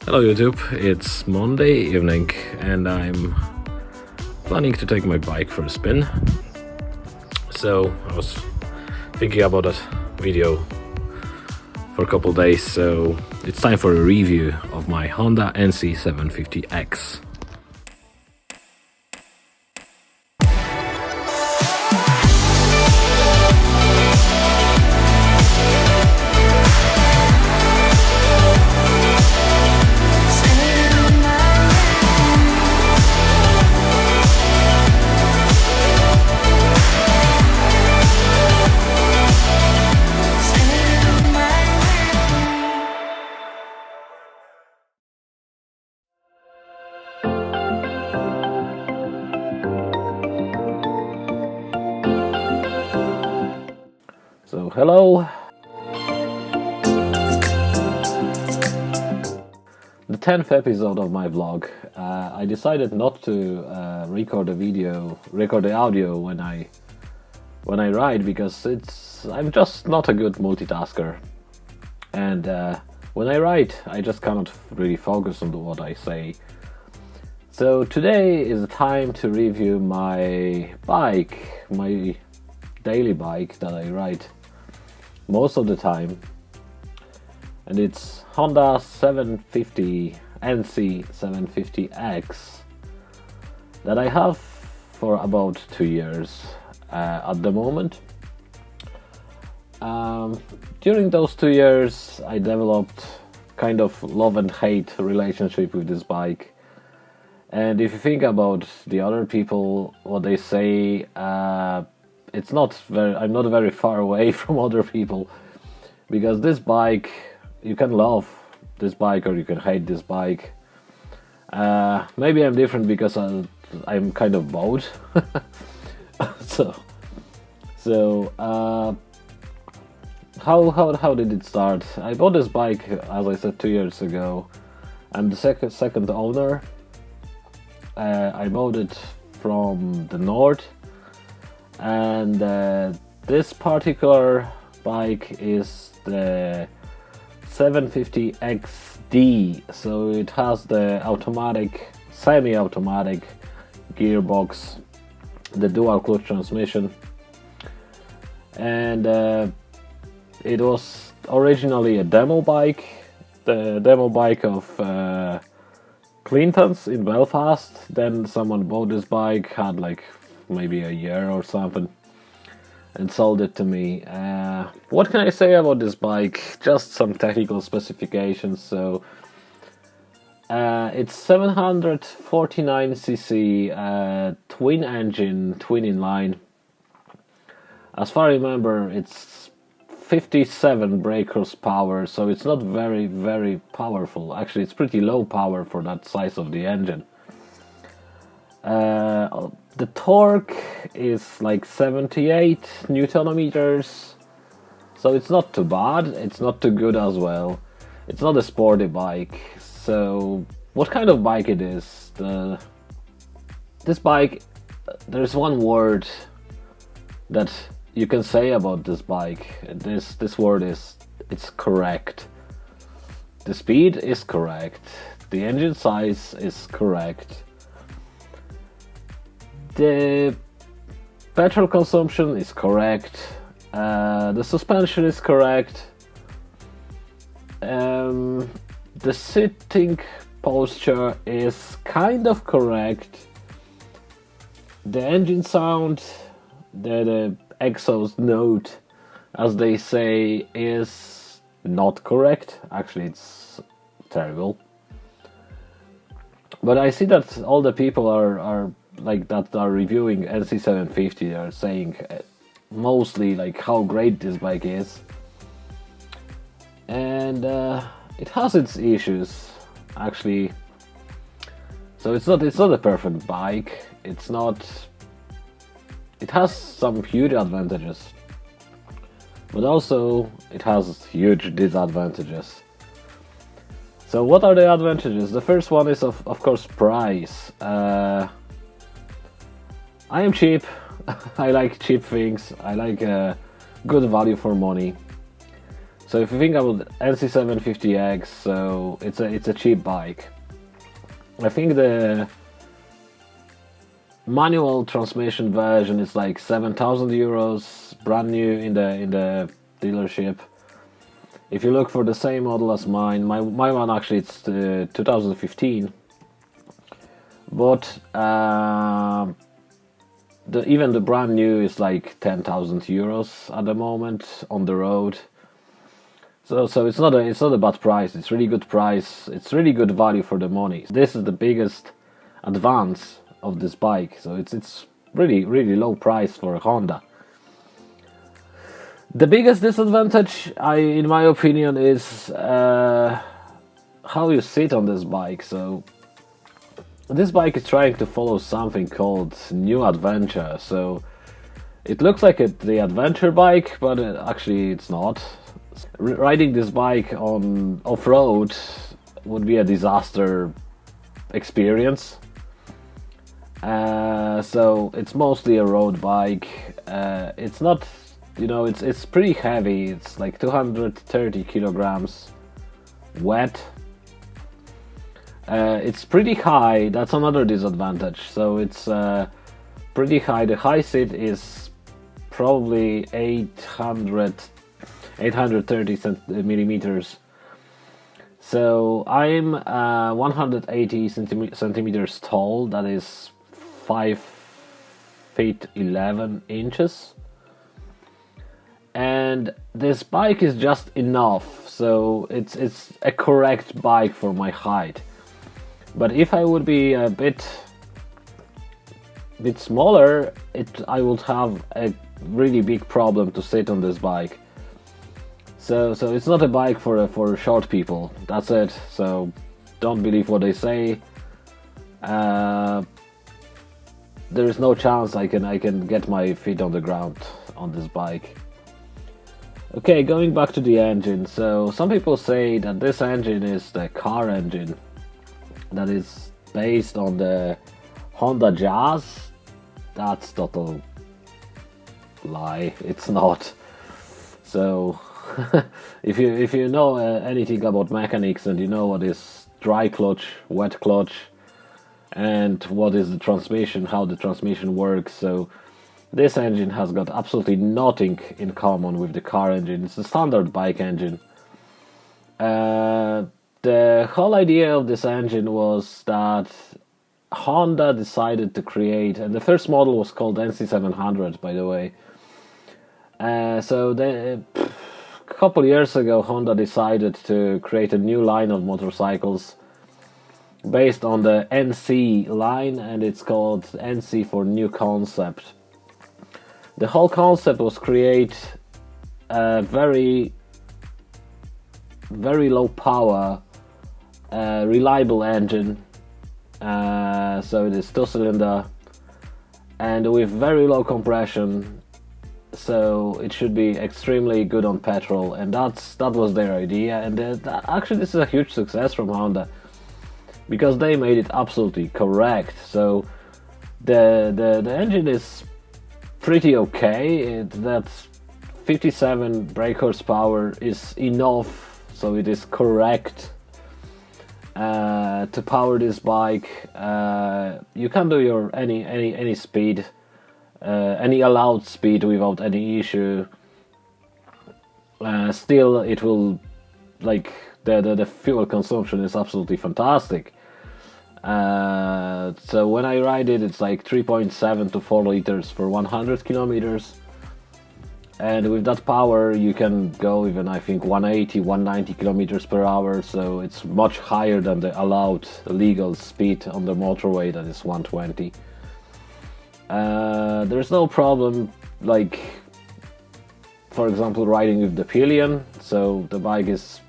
Hello YouTube, it's Monday evening and I'm planning to take my bike for a spin. So I was thinking about that video for a couple days, so it's time for a review of my Honda NC750X. So hello! The 10th episode of my vlog. I decided not to record the audio when I ride, because I'm just not a good multitasker, and when I write I just cannot really focus on what I say. So today is the time to review my bike, my daily bike that I ride most of the time, and it's Honda NC750X that I have for about 2 years at the moment. During those 2 years I developed kind of love and hate relationship with this bike. And if you think about the other people, what they say, I'm not very far away from other people, because this bike, you can love this bike or you can hate this bike. Maybe I'm different because I'm kind of both. How did it start? I bought this bike, as I said, 2 years ago. I'm the second owner. I bought it from the north, and this particular bike is the 750XD, so it has the semi-automatic gearbox, the dual clutch transmission, and it was originally a demo bike, the demo bike of Clinton's in Belfast. Then someone bought this bike, had like maybe a year or something, and sold it to me. What can I say about this bike? Just some technical specifications. So it's 749cc twin engine, twin inline. As far as I remember, it's 57 brake horsepower, so it's not very powerful. Actually, it's pretty low power for that size of the engine. The torque is like 78 Newton meters, so it's not too bad. It's not too good as well. It's not a sporty bike. So what kind of bike it is? This bike, there's one word that you can say about this bike. This word is, it's correct. The speed is correct. The engine size is correct. The petrol consumption is correct. The suspension is correct. The sitting posture is kind of correct. The engine sound, the exhaust note, as they say, is not correct. Actually, it's terrible. But I see that all the people are like that are reviewing NC750 are saying mostly like how great this bike is, and it has its issues actually. So it's not a perfect bike. It has some huge advantages, but also it has huge disadvantages. So what are the advantages? The first one is of course price. I am cheap. I like cheap things. I like good value for money. So if you think about NC750X, so it's a cheap bike. I think the manual transmission version is like 7,000 euros, brand new in the dealership. If you look for the same model as mine, my one actually it's 2015, but even the brand new is like 10,000 euros at the moment on the road. So it's not a bad price. It's really good price. It's really good value for the money. This is the biggest advance of this bike. So it's really low price for a Honda. The biggest disadvantage, in my opinion, is how you sit on this bike. So this bike is trying to follow something called New Adventure. So it looks like the adventure bike, but actually it's not. Riding this bike on off-road would be a disaster experience. So it's mostly a road bike. It's not, it's pretty heavy. It's like 230 kilograms wet. It's pretty high. That's another disadvantage. So it's pretty high. The high seat is probably 830 millimeters. So I'm 180 centimeters tall. That is 5 feet 11 inches. And this bike is just enough. So it's a correct bike for my height. But if I would be a bit smaller, I would have a really big problem to sit on this bike. So it's not a bike for short people. That's it. So don't believe what they say. There is no chance I can get my feet on the ground on this bike. Okay, going back to the engine. So some people say that this engine is the car engine that is based on the Honda Jazz. That's total lie. It's not. So if you know anything about mechanics and you know what is dry clutch, wet clutch, and what is the transmission, how the transmission works, so this engine has got absolutely nothing in common with the car engine. It's a standard bike engine. The whole idea of this engine was that Honda decided to create, and the first model was called NC700, by the way. So a couple years ago, Honda decided to create a new line of motorcycles based on the NC line, and it's called NC for New Concept. The whole concept was create a very low power, reliable engine. So it is 2-cylinder and with very low compression, so it should be extremely good on petrol, and that was their idea. And actually this is a huge success from Honda because they made it absolutely correct. So the engine is pretty okay. That's 57 brake horsepower is enough, so it is correct to power this bike. You can do your any speed, any allowed speed without any issue. Still, it will, like, the fuel consumption is absolutely fantastic. So when I ride it, it's like 3.7 to 4 liters for 100 kilometers. And with that power, you can go even, I think, 180, 190 kilometers per hour. So it's much higher than the allowed legal speed on the motorway, that is 120. There's no problem, like, for example, riding with the pillion. So the bike is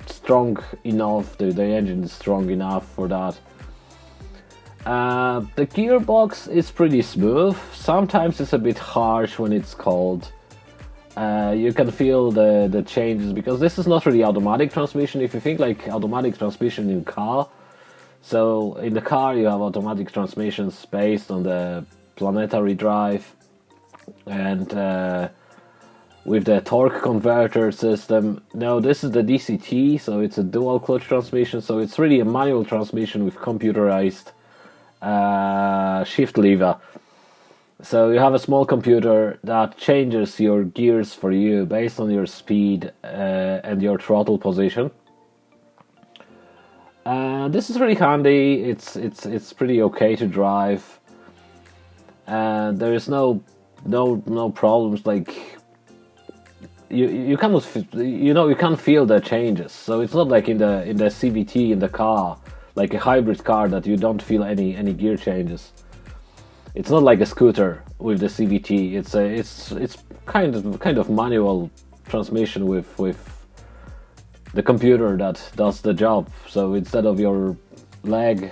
strong enough, the engine is strong enough for that. The gearbox is pretty smooth. Sometimes it's a bit harsh when it's cold. You can feel the changes because this is not really automatic transmission. If you think like automatic transmission in car, so in the car you have automatic transmissions based on the planetary drive, and with the torque converter system. No, this is the DCT, so it's a dual clutch transmission, so it's really a manual transmission with computerized shift lever. So you have a small computer that changes your gears for you based on your speed and your throttle position. This is really handy. It's pretty okay to drive. There is no problems. Like you cannot you can't feel the changes. So it's not like in the CVT in the car, like a hybrid car, that you don't feel any gear changes. It's not like a scooter with the CVT. It's kind of manual transmission with the computer that does the job. So instead of your leg,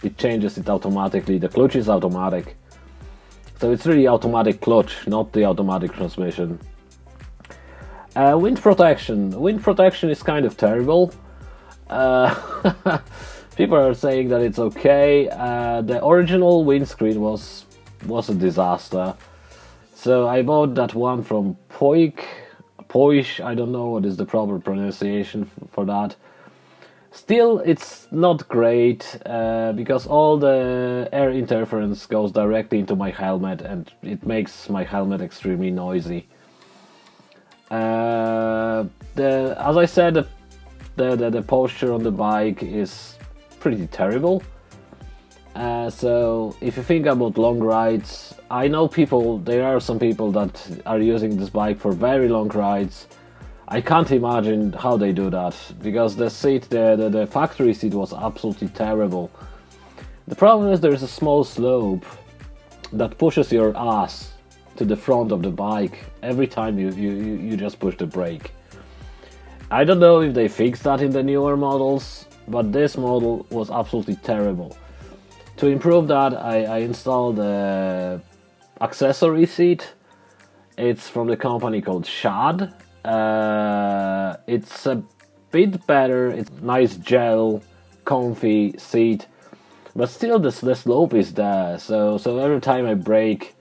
it changes it automatically. The clutch is automatic. So it's really automatic clutch, not the automatic transmission. Wind protection. Wind protection is kind of terrible. People are saying that it's okay. The original windscreen was a disaster. So I bought that one from Poish. I don't know what is the proper pronunciation for that. Still, it's not great because all the air interference goes directly into my helmet, and it makes my helmet extremely noisy. As I said, the posture on the bike is pretty terrible. So if you think about long rides, I know there are some people that are using this bike for very long rides. I can't imagine how they do that, because the seat, the factory seat was absolutely terrible. The problem is there is a small slope that pushes your ass to the front of the bike every time you just push the brake. I don't know if they fixed that in the newer models, but this model was absolutely terrible. To improve that, I installed a accessory seat. It's from the company called Shad. It's a bit better. It's nice gel, comfy seat, but still the slope is there. So every time I brake,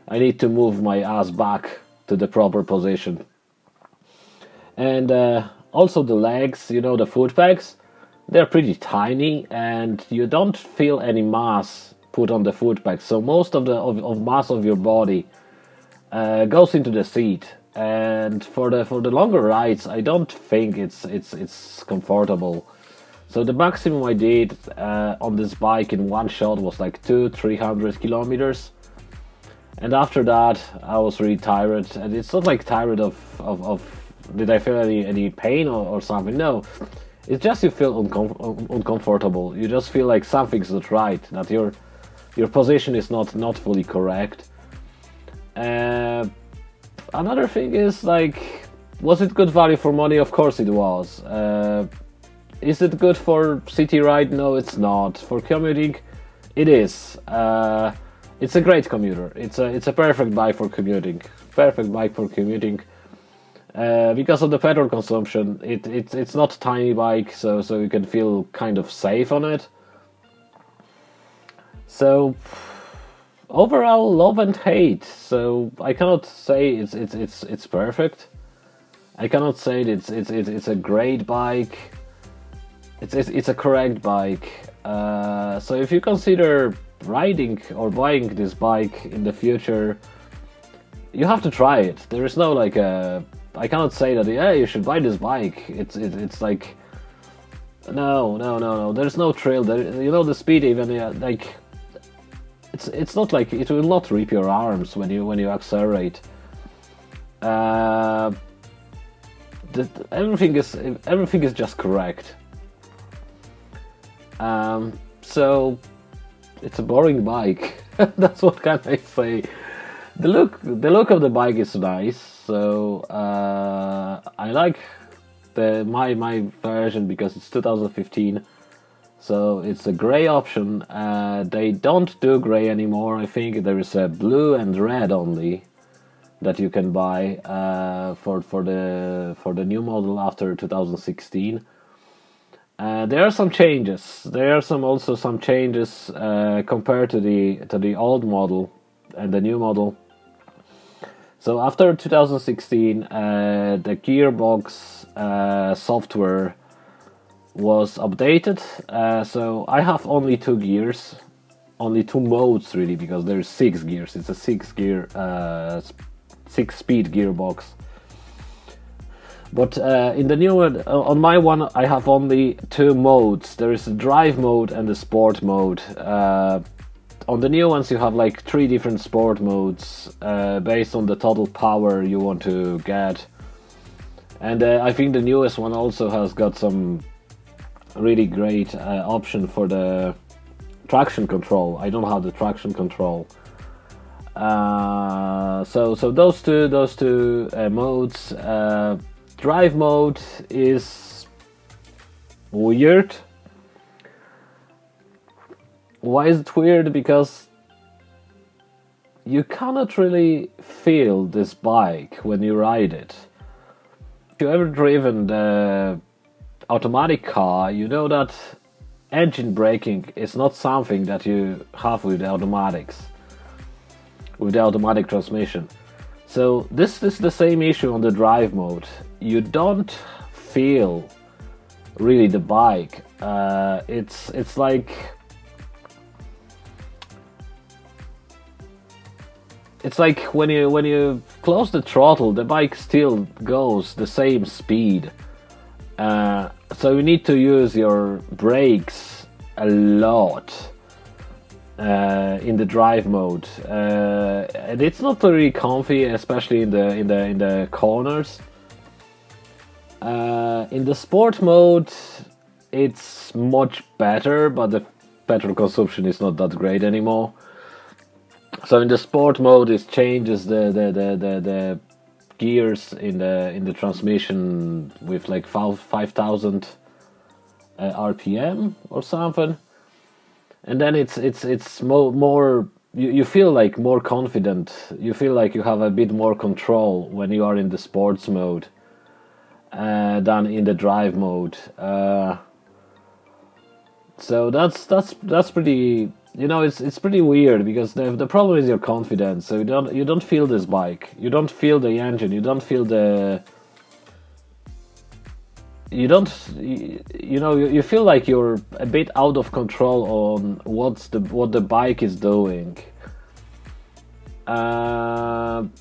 I need to move my ass back to the proper position. And also the legs, the foot pegs, they're pretty tiny, and you don't feel any mass put on the foot pegs. So most of the mass of your body goes into the seat. And for the longer rides, I don't think it's comfortable. So the maximum I did on this bike in one shot was like 200-300 kilometers. And after that, I was really tired. And it's not like tired of did I feel any pain or something? No, it's just you feel uncomfortable. You just feel like something's not right. That your position is not fully correct. Another thing is, like, was it good value for money? Of course it was. Is it good for city ride? No, it's not. For commuting, it is. It's a great commuter. It's a perfect bike for commuting. Perfect bike for commuting. Because of the petrol consumption, it's not a tiny bike, so you can feel kind of safe on it. So overall, love and hate. So I cannot say it's perfect. I cannot say it's a great bike. It's a correct bike. So if you consider riding or buying this bike in the future, you have to try it. There is no like I cannot say that you should buy this bike. It's like no. There's no thrill. The speed even like. It's not like it will not rip your arms when you accelerate. Everything is just correct. So it's a boring bike. That's what can I say. The look of the bike is nice. So I like my version because it's 2015. So it's a grey option. They don't do grey anymore. I think there is a blue and red only that you can buy for the new model after 2016. There are some changes. There are also some changes compared to the old model and the new model. So after 2016, the gearbox software was updated. So I have only 2 gears, only 2 modes really, because there's 6 gears. It's a 6 gear, 6-speed gearbox. But in the new one, on my one, I have only 2 modes. There is a drive mode and a sport mode. On the new ones, you have like 3 different sport modes based on the total power you want to get. And I think the newest one also has got some really great option for the traction control. I don't have the traction control. So those two modes. Drive mode is weird. Why is it weird? Because you cannot really feel this bike when you ride it. If you ever driven the automatic car, you know that engine braking is not something that you have with the automatics, with the automatic transmission. So this is the same issue on the drive mode. You don't feel really the bike. It's like when you close the throttle, the bike still goes the same speed. So you need to use your brakes a lot in the drive mode, and it's not very comfy, especially in the corners. In the sport mode, it's much better, but the petrol consumption is not that great anymore. So in the sport mode, it changes the gears in the transmission with like 5,000 RPM or something, and then it's more you feel like more confident. You feel like you have a bit more control when you are in the sports mode than in the drive mode. So that's pretty. It's pretty weird, because the problem is your confidence. So you don't feel this bike. You don't feel the engine. You don't feel the. You feel like you're a bit out of control on what the bike is doing. And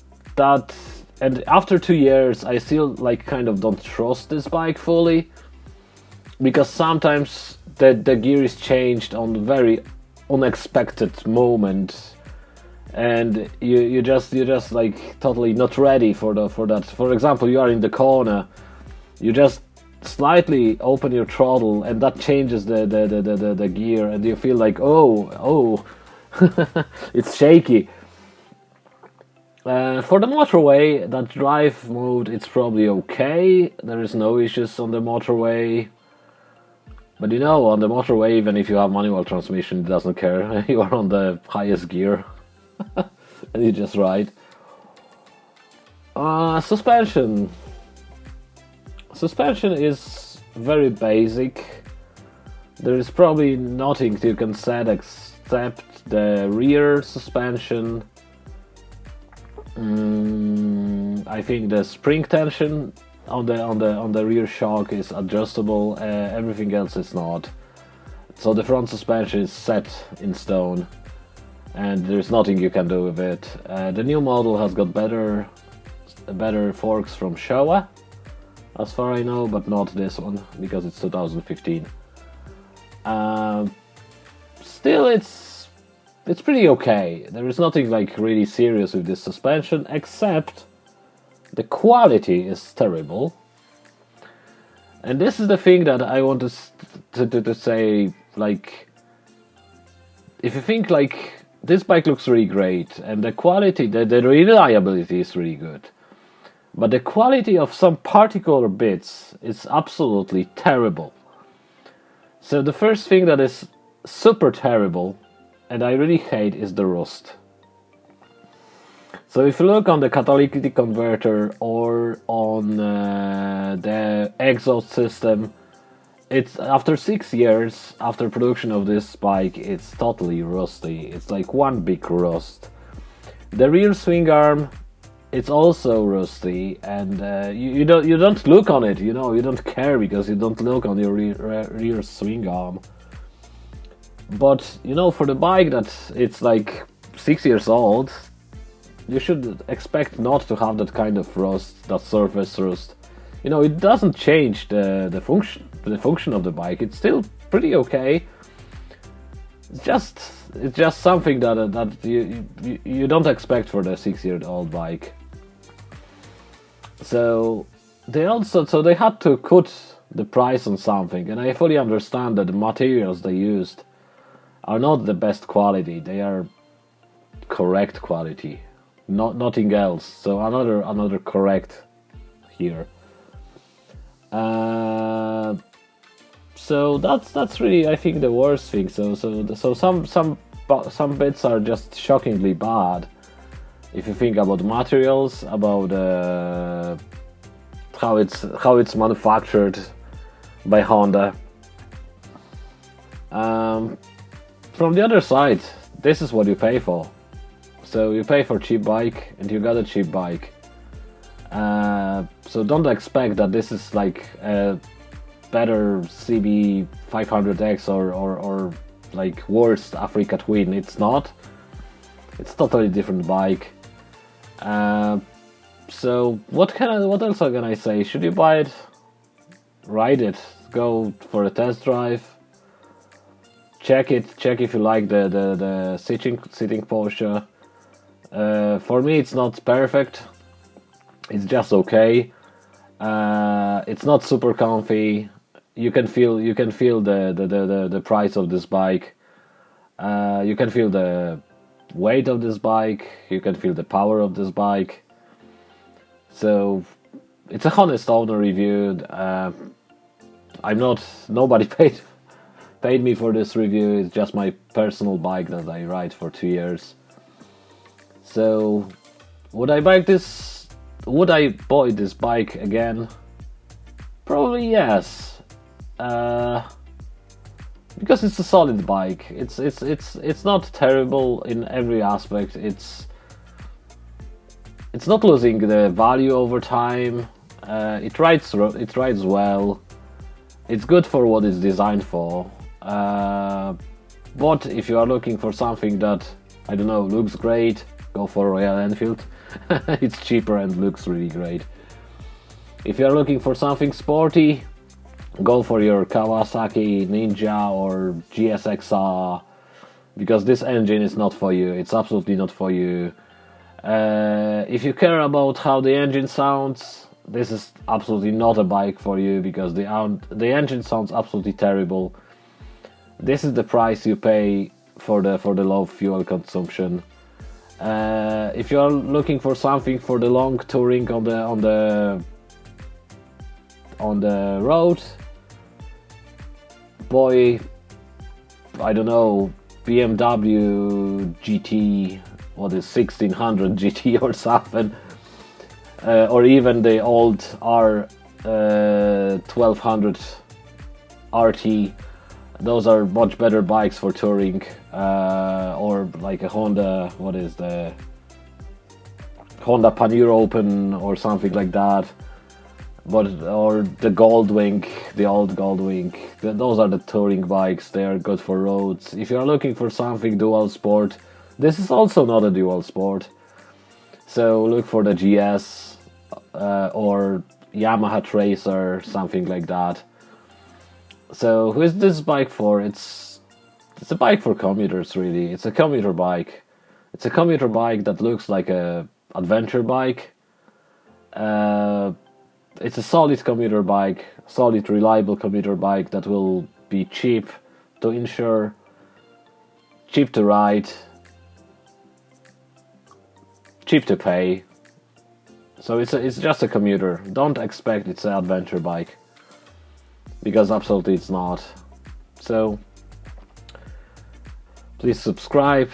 after 2 years, I still kind of don't trust this bike fully, because sometimes the gear is changed on very unexpected moment, and you just totally not ready for that. For example, you are in the corner, you just slightly open your throttle, and that changes the gear, and you feel like oh it's shaky. For the motorway, that drive mode, it's probably okay. There is no issues on the motorway. But on the motorway, even if you have manual transmission, it doesn't care. You are on the highest gear and you just ride. Suspension. Suspension is very basic. There is probably nothing you can say except the rear suspension. I think the spring tension on the rear shock is adjustable. Everything else is not. So the front suspension is set in stone, and there's nothing you can do with it. The new model has got better forks from Showa, as far I know, but not this one, because it's 2015. Still, it's pretty okay. There is nothing really serious with this suspension, except the quality is terrible. And this is the thing that I want to say, if you think this bike looks really great, and the quality, the reliability is really good, but the quality of some particular bits is absolutely terrible. So the first thing that is super terrible, and I really hate, is the rust. So if you look on the catalytic converter or on the exhaust system, it's after 6 years after production of this bike, it's totally rusty. It's like one big rust. The rear swing arm it's also rusty, and you don't look on it. You know, you don't care because you don't look on your rear swing arm. But you know, for the bike that it's like 6 years old, you should expect not to have that kind of rust, that surface rust. You know, it doesn't change the function of the bike. It's still pretty okay. It's just something that you don't expect for the 6-year-old bike. So they had to cut the price on something, and I fully understand that the materials they used are not the best quality. They are correct quality, nothing else. So another correct here. So that's really, I think, the worst thing. So some bits are just shockingly bad. If you think about materials, about how it's manufactured by Honda. From the other side, this is what you pay for. So you pay for cheap bike, and you got a cheap bike. So don't expect that this is like a better CB 500X or like worse Africa Twin. It's not. It's totally different bike. So what else can I say? Should you buy it? Ride it. Go for a test drive. Check it. Check if you like the sitting posture. For me, it's not perfect. It's just okay. It's not super comfy. You can feel the price of this bike. You can feel the weight of this bike. You can feel the power of this bike. So it's a honest owner review. Nobody paid me for this review. It's just my personal bike that I ride for 2 years. So would I buy this bike again? Probably yes. Because it's a solid bike. It's not terrible in every aspect. It's not losing the value over time. It rides well. It's good for what it's designed for. But if you are looking for something that, I don't know, looks great, go for Royal Enfield. It's cheaper and looks really great. If you are looking for something sporty, go for your Kawasaki Ninja or GSXR, because this engine is not for you. It's absolutely not for you. If you care about how the engine sounds, this is absolutely not a bike for you, because the engine sounds absolutely terrible. This is the price you pay for the low fuel consumption. If you are looking for something for the long touring on the road, boy, I don't know, BMW GT, what is 1600 GT or something, or even the old R1200 RT. Those are much better bikes for touring, or like a Honda, what is the Honda Panure Open or something like that. Or the Goldwing, the old Goldwing. Those are the touring bikes. They are good for roads. If you are looking for something dual sport, this is also not a dual sport. So look for the GS or Yamaha Tracer, something like that. So who is this bike for? It's a bike for commuters, really. It's a commuter bike. It's a commuter bike that looks like a adventure bike. It's a solid commuter bike, solid, reliable commuter bike that will be cheap to insure, cheap to ride, cheap to pay. So it's just a commuter. Don't expect it's an adventure bike, because absolutely it's not. So please subscribe,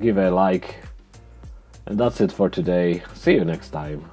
give a like, and that's it for today. See you next time.